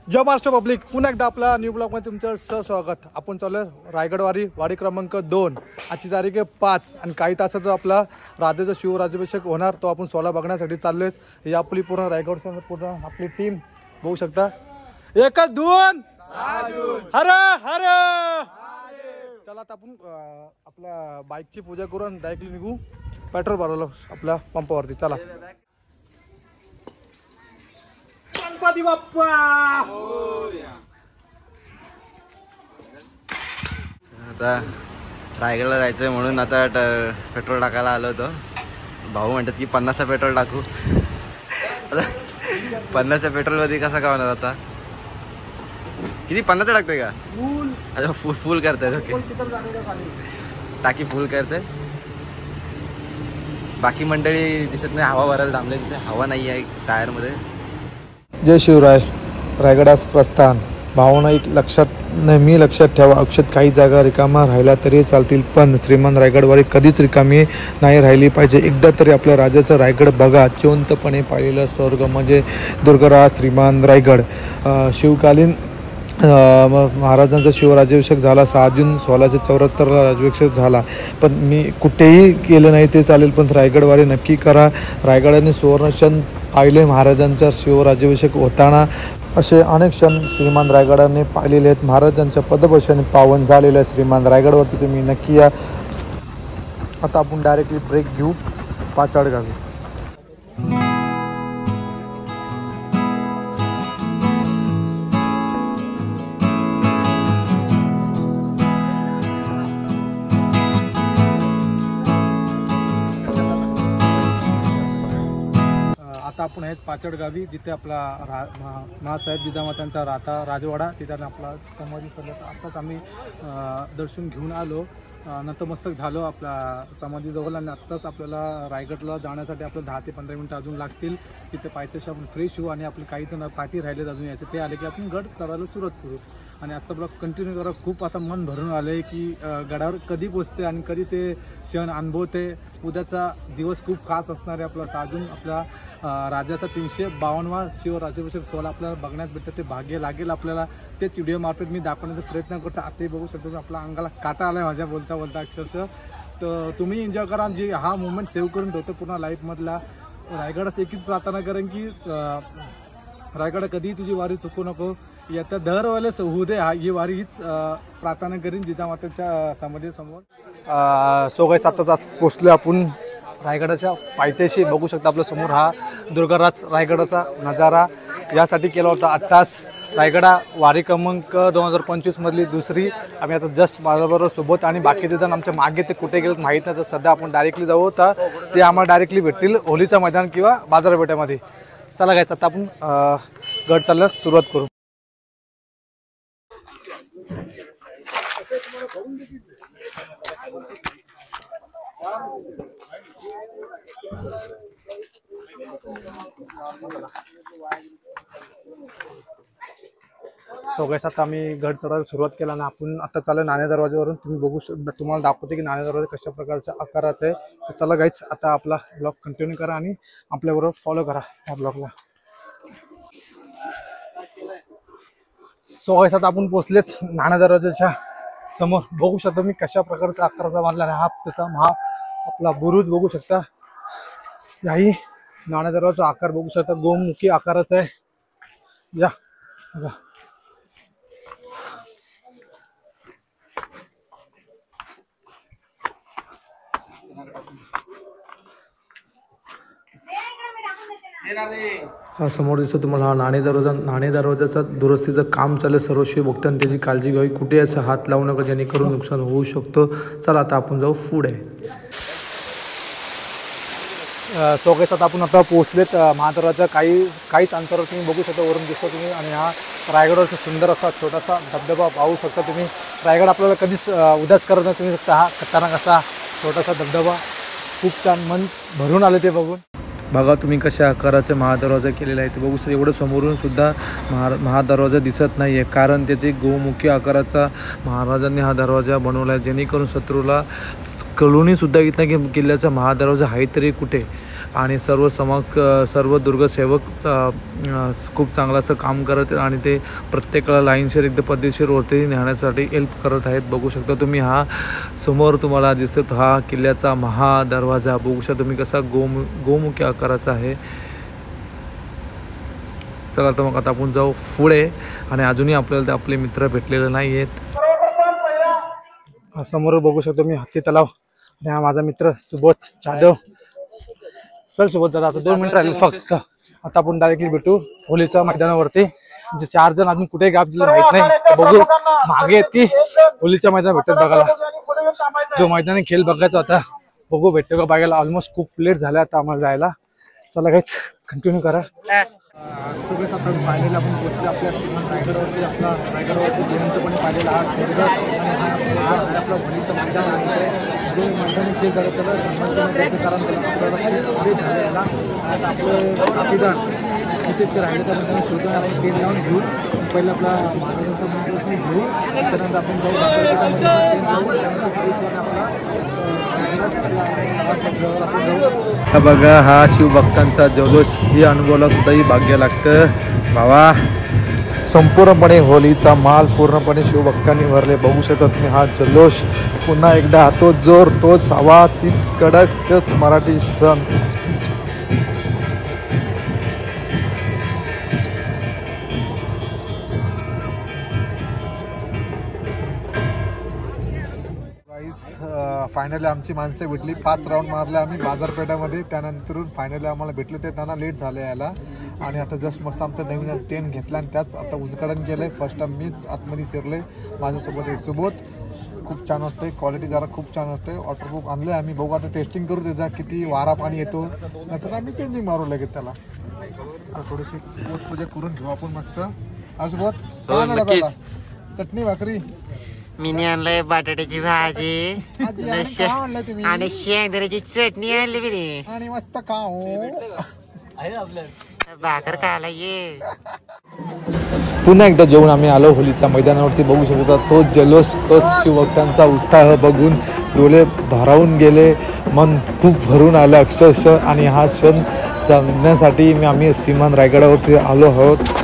जय Maharashtra public, पुन्हा एकदा आपला न्यू ब्लॉगमध्ये तुमचं सहस्वागत। आपण चालू रायगडवारी वाडी क्रमांक 2। आजची तारीख आहे 5 आणि काही तासात आपला राधेचा शिवराज्याभिषेक होणार, तो आपण 16 बघण्यासाठी चाललोय। ही आपली पूर्ण रायगड पूर्ण आपली टीम बघू शकता। एकच धून हर हर। चला आता आपण आपल्या बाईकची पूजा करून डायरेक्टली निघू पेट्रोल भरायला आपल्या पंपावरती। चला गणपती बाप्पा। आता रायगडला जायचंय म्हणून आता पेट्रोल टाकायला आलो होतो। भाऊ म्हणतात की 50चा पेट्रोल टाकू। आता 50च्या पेट्रोल मध्ये कसं काय होणार? आता किती 50 टाकतोय का? फुल। अच्छा फुल करताय। ओके टाकी फुल करताय। बाकी मंडळी दिसत नाही, हवा भरायला थांबले तिथे, हवा नाही आहे टायर मध्ये। जय शिवराय। रायगडास प्रस्थान। भावना एक लक्षात नेहमी लक्षात ठेवा, अक्षत काही जागा रिकामा राहिला तरी चालतील, पण श्रीमान रायगडवारी कधीच रिकामी नाही राहिली पाहिजे। एकदा तरी आपल्या राजाचं रायगड बघा। जिवंतपणे पाहिलेलं स्वर्ग म्हणजे दुर्गराज श्रीमान रायगड। शिवकालीन महाराजांचा शिवराज्याभिषेक झाला 6 जून 1674ला राज्याभिषेक झाला, पण मी कुठेही गेलं नाही ते चालेल, पण रायगडवारी नक्की करा। रायगडाने सुवर्णक्षण पाहिले महाराजांचा शिवराज्याभिषेक होताना, असे अनेक क्षण श्रीमान रायगडाने पाहिलेले आहेत। महाराजांच्या पदभूषणाने पावन झालेलं आहे श्रीमान रायगडवरती, तुम्ही नक्की या। आता आपण डायरेक्टली ब्रेक घेऊ पाचाड गावी। आता आपण आहेत पाचड गावी, जिथे आपला महासाहेब जिजामातांचा राजवाडा, तिथे आपला समाधी स्थळ। आत्ताच आम्ही दर्शन घेऊन आलो, नतमस्तक झालो आपला समाधीजवळ, आणि आत्ताच आपल्याला रायगडला जाण्यासाठी आपलं 10 ते 15 मिनटं अजून लागतील। तिथे पायथ्याशी आपण फ्रेश होऊ आणि आपले काही जण पाठी राहिलेत अजून याचे, ते आले की आपण गड चढायला सुरुवात करू। आणि आजचा ब्लॉग कंटिन्यू करा। खूप आता मन भरून आलं आहे की गडावर कधी पोचते आणि कधी ते क्षण अनुभवते। उद्याचा दिवस खूप खास असणार आहे आपला 6 जून, आपला राजाचा 352वा शिवराज्याभिषेक सोहळा आपल्याला बघण्यास भेटतं। ते भाग्य लागेल आपल्याला, तेच व्हिडिओ मार्फत मी दाखवण्याचा प्रयत्न करतो। आताही बघू शकतो की आपल्या अंगाला काटा आला आहे माझ्या बोलता बोलता अक्षरशः। तर तुम्ही एन्जॉय करा, जी हा मोमेंट सेव्ह करून ठेवतो पूर्ण लाईफमधला। रायगडास एकच प्रार्थना करेन की रायगड कधीही तुझी वारी चुकू नको, येत्या दरवेळेस होऊ दे ही वारी, हीच प्रार्थना करीन जिजामाताच्या समाधीसमोर। सो गाइस, आताच पोचलो आपण रायगडाच्या पायथ्याशी। बघू शकता आपल्या समोर हा दुर्गराज रायगडाचा नजारा यासाठी केला होता 8 तास। रायगडा वारी क्रमांक 2025 मधली दुसरी। आम्ही आता जस्ट माझ्याबरोबर सोबत आणि बाकीचे जण आमच्या मागे, ते कुठे गेलेत माहीत नाही। तर सध्या आपण डायरेक्टली जाऊ, तर ते आम्हाला डायरेक्टली भेटतील होलीचं मैदान किंवा बाजारपेठेमध्ये। चला गायचं, आता आपण गड चालण्यास सुरुवात करू। सो गाइस, आता आम्ही गड चढायला सुरुवात केला आणि आपण आता चालू नाणे दरवाजावरून। तुम्ही बघू शकता, तुम्हाला दाखवते की नाणे दरवाजा कशा प्रकारच्या आकाराचा आहे। तर चला गाइस, आता आपला ब्लॉग कंटिन्यू करा आणि आपल्याबरोबर फॉलो करा या ब्लॉगला। सो गाइस, आता आपण पोहोचलेत नाणे दरवाजाच्या समोर। बघू शकता मी कशा प्रकारचा आकाराचा बांधला आहे हा त्याचा आपला बुरुज बघू शकता। याही नाणे दरवाजाचा आकार बघू शकता, गोमुखी आकाराचा आहे। या बघा, हा समोर दिसतो तुम्हाला हा नाणे दरवाजा। नाणे दरवाजाचा दुरुस्तीचं काम चालू, सर्वस्वी भक्तांनी त्याची काळजी घ्यावी, कुठे याचा हात लावू नका जेणेकरून नुकसान होऊ शकतो। चला आता आपण जाऊ पुढे। सो गाइस, आपण आता पोहोचलेत महादरवाजा। काहीच अंतरावर तुम्ही बघू शकता, वरून दिसतो तुम्ही। आणि हा रायगडवरचा सुंदर असा छोटासा धबधबा पाहू शकता तुम्ही। रायगड आपल्याला कधीच उदास करत नाही, तुम्ही शकता हा खतरनाक असा छोटासा धबधबा, खूप छान, मन भरून आले ते बघून। बघा तुम्ही कशा आकाराचे महादरवाजा केलेला आहे ते बघू शकता. एवढं समोरून सुद्धा महादरवाजा दिसत नाही आहे, कारण त्याचे गोमुखी आकाराचा महाराजांनी हा दरवाजा बनवला आहे, जेणेकरून शत्रूला कळूनही सुद्धा येत नाही की किल्ल्याचा महादरवाजा आहे तरी कुठे. आणि सर्व दुर्गसेवक खूप चांगलं असं काम करत आणि ते प्रत्येकाला लाईनशीर एकदम पद्धतशीर वरती नेण्यासाठी हेल्प करत आहेत. बघू शकता तुम्ही हा समोर तुम्हाला दिसत हा किल्ल्याचा महादरवाजा बघू शकता तुम्ही कसा गोमुखी आकाराचा आहे. चला तर मग आता आपण जाऊ पुढे आणि अजूनही आपल्याला आपले मित्र भेटलेले नाही आहेत. समोर बघू शकतो मी हत्ती तलाव आणि हा माझा मित्र सुबोध जाधव. चल सुबोध दादा आता 2 मिनिट राहिले फक्त. आता आपण डायरेक्टली भेटू होलीच्या मैदानावरती. म्हणजे 4 जण अजून कुठे गॅप दिलं माहित नाही, बघू मागे आहेत की होलीच्या मैदानात भेटत बघायला. जो मैदानी खेळ बघायचा होता बघू भेटतो का बघायला. ऑलमोस्ट खूप लेट झाला आता आम्हाला जायला. चला काहीच कंटिन्यू करा. सगळंच आता फायनली आपण पोहोचलो आपल्या रायगडावरती. आपला रायगडावरती जिवंतपणे पाहिलेला हा स्वर्ग आणि हा आपला होलीचं मैदान आहे. जो मैदानी जे झालं त्याला संबंध कारण आपल्याला खूप पुढे झालं याला. आता आपलं साथीदार तिथे ते राहिले त्या मैदानात शोधून आपण ट्रेन लावून घेऊ. पहिलं आपला महाराजांचा मंदिर घेऊ, त्यानंतर आपण जाऊ बाजारपेठामध्ये जाऊ, त्यानंतर पोलीसवाला आपला हा बघा हा शिवभक्तांचा जल्लोष. ही अनुभवाला सुद्धाही भाग्य लागतं भावा. संपूर्णपणे होलीचा माल पूर्णपणे शिवभक्तांनी भरले बघू शकता तुम्ही. हा जल्लोष पुन्हा एकदा तोच जोर तोच हवा तीच कडक तोच मराठी सण. फायनली आमची माणसं भेटली. 5 राऊंड मारले आम्ही बाजारपेठामध्ये. त्यानंतर फायनली आम्हाला भेटलं ते त्यांना लेट झालं यायला. आणि आता जस्ट मस्त आमचा नवीन ट्रेन घेतला आणि त्याच आता उजकडण केलं. फर्स्ट टाइम मीच आतमध्ये शिरले. माझ्यासोबत एक सुबोध. खूप छान असते, क्वालिटी जरा खूप छान असते. वॉटरप्रूफ आणले आम्ही. बघू आता टेस्टिंग करू त्याचा किती वारा पाणी येतो. नंतर आम्ही चेंजिंग मारू लगेच त्याला. थोडीशी पूजा करून घेऊ आपण मस्त. सुबोध काय आणलं पहिला? चटणी भाकरी मी आणलंय बटाट्याची भाजी आणि शेंगदाण्याची चटणी आणली मी आणि मस्त खाऊ भाकर खायला ये. पुन्हा एकदा जेवण आम्ही आलो होलीच्या मैदानावरती. बघू शकता तोच जल्लोष तोच शिवभक्तांचा उत्साह बघून डोळे भारावून गेले, मन खूप भरून आलं अक्षरशः. आणि हा क्षण जगण्यासाठी आम्ही श्रीमान रायगडावरती आलो आहोत.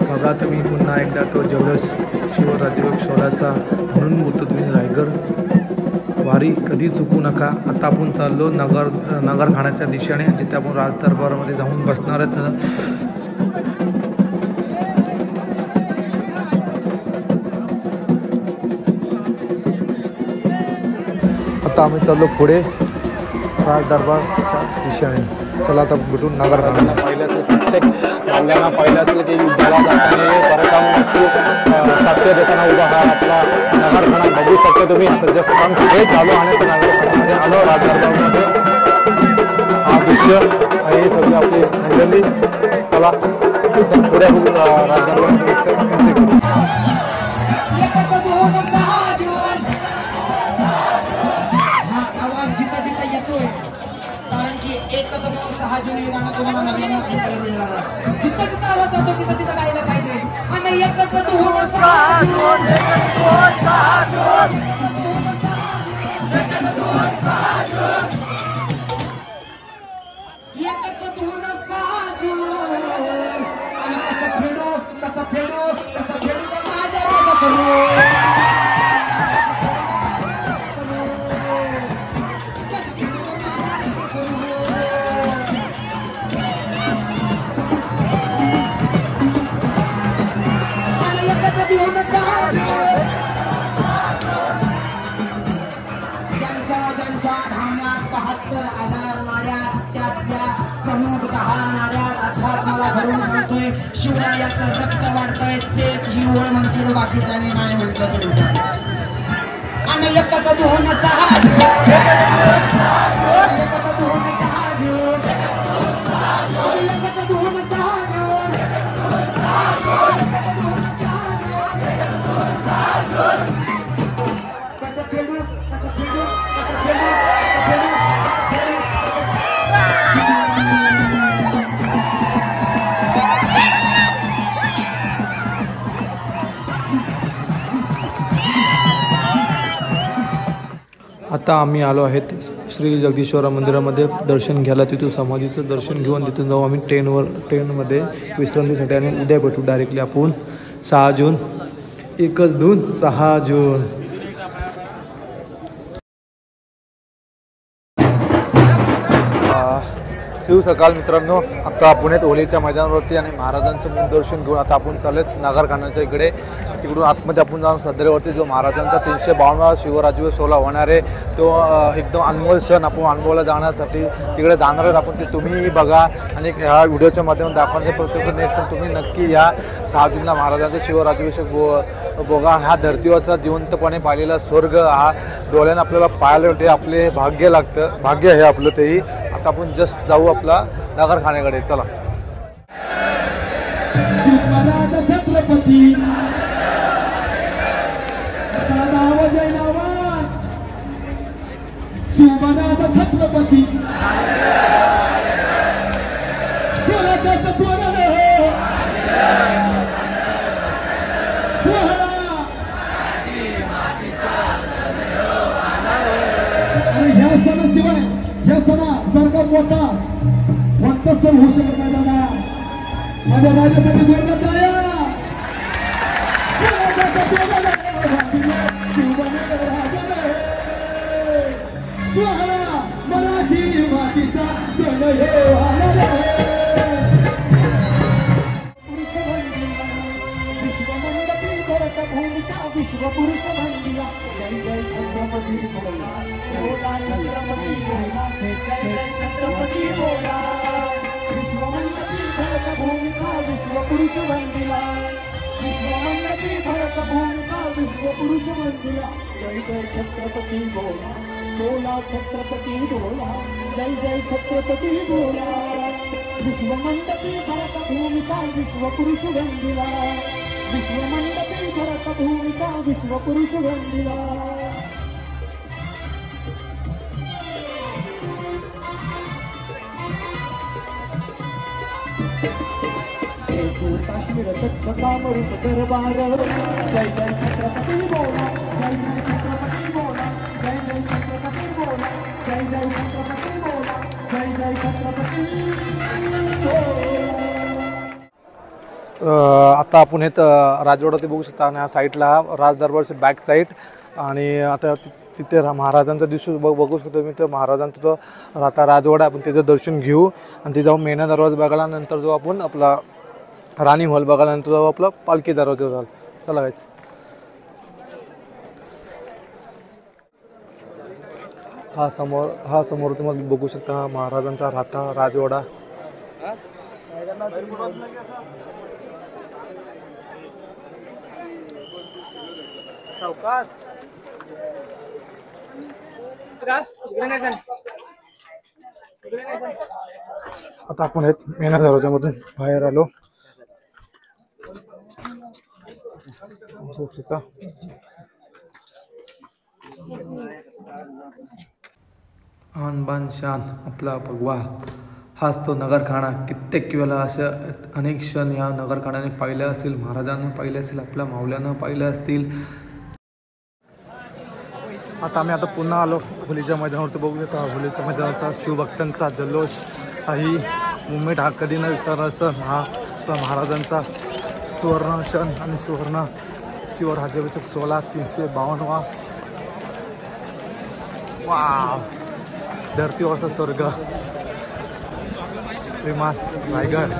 बघा तुम्ही पुन्हा एकदा तो जल्लोष शिवराज्याभिषेक सोहळ्याचा म्हणून बोलतो तुम्ही. रायगड वारी कधी चुकू नका. आता आपण चाललो नगरखाण्याच्या दिशेने, जिथे आपण राजदरबारामध्ये जाऊन बसणार आहेत. आता आम्ही चाललो पुढे राजदरबारच्या दिशेने. चला आता भेटून नगरखाना. पहिल्या प्रत्येक मावल्यांना पहिलं असेल की युद्धाला जाताना परकामाची साक्ष देताना उभा हा आपला नगरखाना बघू शकता तुम्ही. आता जस्ट काम हे झालो आणि त्या नगरखान्यामध्ये आलो राजदरबारमध्ये. हा दृश्य हे सगळी आपली मंडळी. चला पुढे राजदरबारमध्ये करू. जिथं जिथं आवाज जातो तिथं तिथं गायला पाहिजे. आणि एकच धुन आणि कसं फेडू माझ्या राजाचं. ज्यांच्या धावण्यात 72,000 नाड्यात त्यातल्या प्रमुख 10 नाड्यात अर्थात मला धरून सांगतोय शिवरायाचं रक्त वाढतंय तेच ही ओळ म्हणतील, बाकीच्याने नाही म्हटलं तरी. एकच दोन सहा एकच दोन सहा एकच दोन कसं फेडू कसं फेडू कसं फेडू आता आम्ही आलो आहेत श्री जगदीश्वर मंदिरामध्ये दर्शन घ्यायला. तिथून समाधीचं दर्शन घेऊन तिथून जाऊ आम्ही ट्रेनमध्ये विश्रांतीसाठी. आणि उद्या भेटू डायरेक्टली आपण 6 जून. 1 जून 6 जून. शिव सकाळ मित्रांनो, आता पुण्यात होलीच्या मैदानावरती आणि महाराजांचं दर्शन घेऊन आता आपण चालत नागरखान्याच्या इकडे. तिकडून आतमध्ये आपण जाऊन सदरेवरती जो महाराजांचा 352 शिवराज्य सोहळा होणार आहे तो एकदम अनमोल क्षण आपण अनुभवायला जाण्यासाठी तिकडे जाणार आहेत आपण. ते तुम्हीही बघा आणि ह्या व्हिडिओच्या माध्यमातून दाखवण्याचा प्रत्येक नेक्स्ट तुम्ही नक्की या 6 जूनला महाराजांचा शिवराज्याभिषेक बघा. हा धर्तीवरचा जिवंतपणे पाहिलेला स्वर्ग हा डोळ्याने आपल्याला पाहायला भेटते. आपले भाग्य लागतं, भाग्य आहे आपलं तेही. आता आपण जस्ट जाऊ आपला नागरखान्याकडे. चला. छत्रपती शिवमनाचा छत्रपती स्वराज्याचा तत्वानं सोहळा आणि ह्या सणाशिवाय ह्या सणासारखा मोठा कोणता सण होऊ शकत नाही दादा. माझ्या राजासाठी जोरदार टाळ्या. स्वराज्याचा तत्वानं सोहळा मराठी मातीचा सण हे आला. विश्वमंडपी भरत भूमिका विश्वपुरुष मंदिरा जय जय छत्रपती बोला बोला छत्रपती बोला जय जय छत्रपती बोला. विश्वमंडपी भरत भूमिका विश्वपुरुष मंदिरा विश्वमंडपी भरत भूमिका विश्वपुरुष मंदिरा जय जय छत्रपती बोला बोला छत्रपती बोला जय जय छत्रपती बोला. विश्वमंडपी भरत भूमिका विश्वपुरुष वंदिला विश्वमंडपी भरत भूमिका विश्वपुरुष वंदिला. काश्मीर तख्त कामरूप दरबार जय जय छत्रपती बोला जय जय छत्रपती बोला जय जय छत्रपती बोला जय जय छत्रपती बोला जय जय छत्रपती बोला. आता आपण हे राजवाडा ते बघू शकता आणि ह्या साईडला राज दरबारची बॅक साईड. आणि आता तिथे महाराजांचा दिवशी बघू शकतो मी. तर महाराजांचा जो आता राजवाडा आपण त्याचं दर्शन घेऊ आणि ते जाऊन मेना दरवाजा बघायला. नंतर जो आपण आपला राणी हॉल बघायला. नंतर जाऊ आपला पालखी दरवाजा झाला. चला गायचं. हा समोर तुम्हाला बघू शकता हा महाराजांचा राहता राजवाडा. आता आपण मेना दरवाजामधून बाहेर आलो. आन बान शान आपला भगवा हाच तो नगरखाना. कित्येक वेळा अशा अनेक क्षण या नगरखान्याने पाहिले असतील, महाराजांना पाहिले असतील, आपल्या मावल्यानं पाहिले असतील. आता आम्ही पुन्हा आलो होलीच्या मैदानावरती. बघू येतो होलीच्या मैदानाचा शिवभक्तांचा जल्लोष. ही मुवमेंट हा कधी न विसरणार सण. हा महाराजांचा सुवर्ण क्षण आणि सुवर्ण शिवराज्याभिषेक सोहळा 352वा. वाव, धरतीवरचा स्वर्ग श्रीमान रायगड.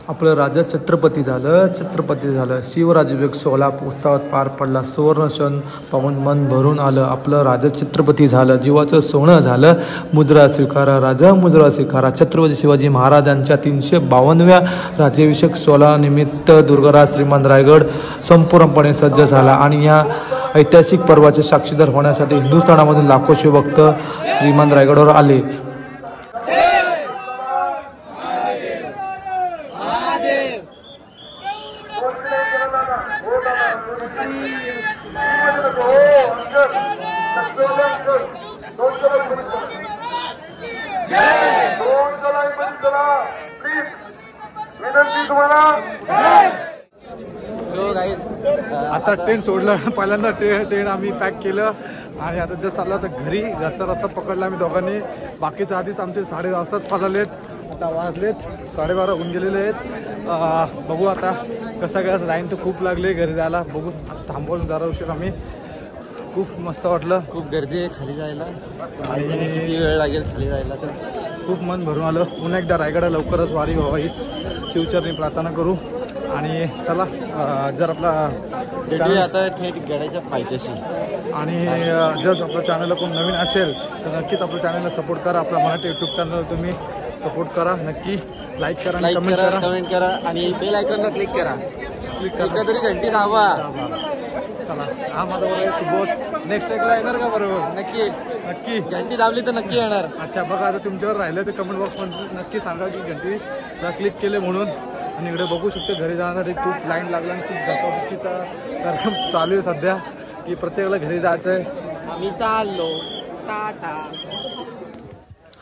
आपलं राजा छत्रपती झालं. शिवराज्याभिषेक सोहळा उत्सवात पार पडला. सुवर्ण क्षण पाहून मन भरून आलं. आपलं राजा छत्रपती झालं. जीवाचं सोनं झालं. मुद्रा स्वीकारा राजा, मुद्रा स्वीकारा. छत्रपती शिवाजी महाराजांच्या 352व्या राज्याभिषेक सोहळा निमित्त दुर्गराज श्रीमान रायगड संपूर्णपणे सज्ज झाला. आणि या ऐतिहासिक पर्वाचे साक्षीदार होण्यासाठी हिंदुस्थानामधील लाखो शिवभक्त श्रीमान रायगडावर आले. आता टेंट सोडलं. पहिल्यांदा टेंट आम्ही पॅक केलं आणि आता जस्ट आलो तर घरी. घरचा रस्ता पकडला आम्ही दोघांनी. बाकीच्या आधीच आमचे 12:30 वाजताच पळालेत. आता वाजलेत 12:30 होऊन गेलेले आहेत. बघू आता कसं काय. लाईन तर खूप लागली घरी जायला. बघू थांबवून जरा उशीर आम्ही. खूप मस्त वाटलं. खूप गर्दी आहे खाली जायला आणि किती वेळ लागेल खाली जायला. खूप मन भरून आलं. पुन्हा एकदा रायगडा लवकरच वारी व्हावा हीच शिवचरणी प्रार्थना करू. आणि चला जर आपला आता थेट गडाच्या पायथ्याशी आणि जर आपल्या चॅनलला कोण नवीन असेल तर नक्कीच आपल्या चॅनलला सपोर्ट करा. आपला मराठी यूट्यूब चॅनल तुम्ही सपोर्ट करा. नक्की लाईक करा, कमेंट करा आणि बेल आयकॉनला क्लिक करा. तरी घंटी दाबा. चला हा माझा बरोबर सुबोध. नेक्स्ट ट्रेकला येणार का बरोबर? नक्की घंटी दाबली तर नक्की येणार. अच्छा बघा आता तुमच्यावर राहिलं तर कमेंट बॉक्समध्ये नक्की सांगा की घंटीला क्लिक केले म्हणून. आणि इकडे बघू शकतो घरी जाण्यासाठी खूप लाईन लागला आणि खूप धकाधकीचा कार्यक्रम चालू आहे सध्या की प्रत्येकाला घरी जायचं आहे. आम्ही चाललो टाटा.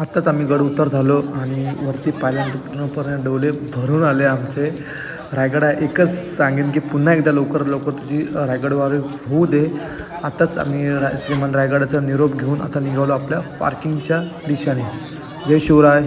आत्ताच आम्ही गड उतर झालो आणि वरती पाहिल्यानंतर पूर्णपणे डोले भरून आले आमचे. रायगडा एकच सांगेन की पुन्हा एकदा लवकर तुझी रायगडवारी होऊ दे. आत्ताच आम्ही श्रीमान रायगडाचा निरोप घेऊन आता निघालो आपल्या पार्किंगच्या दिशेने. जय शिवराय.